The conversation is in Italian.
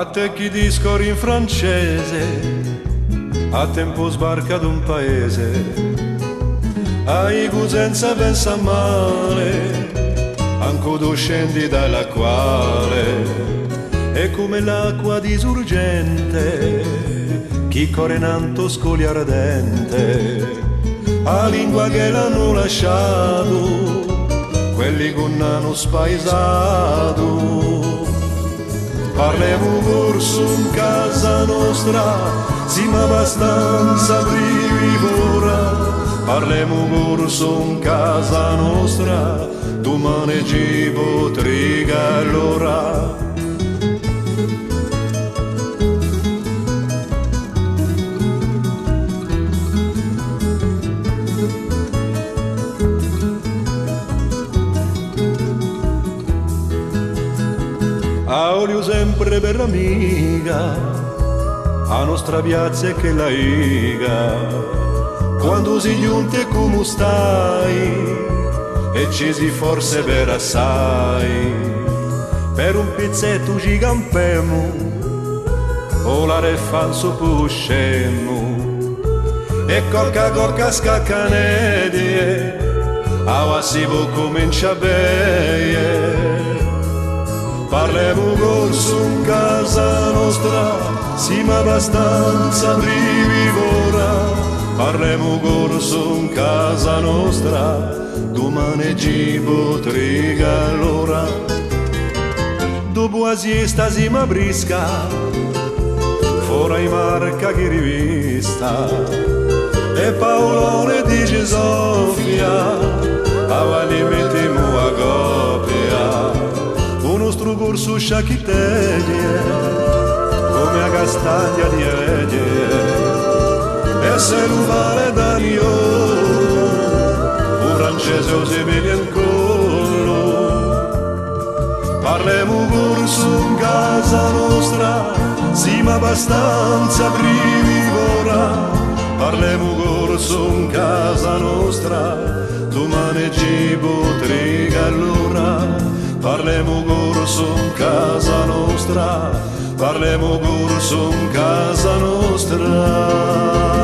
A te chi discorri in francese, a tempo sbarca d'un paese, ai gusenza pensa male, anco tu scendi dalla quale, è come l'acqua disurgente, chi corre in alto scogli ardente, a lingua che l'hanno lasciato, quelli che non hanno spaesato. Parlemo corso in casa nostra, siamo abbastanza brivora. Parlemo corso in casa nostra, domani ci potrà allora. A olio sempre per l'amica, a nostra piazza è che la iga, quando si giunte come stai, e ci si forse per assai, per un pizzetto ci campemmo, o la refalso puscemmo, e cocca scaccanedie, a si può comincia a bere. Parlemo corso in casa nostra, siamo abbastanza brivora. Parlemo corso in casa nostra, domani ci potrà allora. Dopo la siesta siamo brisca, fuori marca che rivista, e Paolone dice Sofia, avanti mettiamo a coppia. Un nostro corso sciacchitteglie, come a castagna di edie, e se non vale da io, un francese o si vede in collo. Parlemo corso in casa nostra, siamo abbastanza brivora. Parlemo corso in casa nostra, domani ci potrà allora. Parlemo corso in casa nostra, parlemo corso in casa nostra.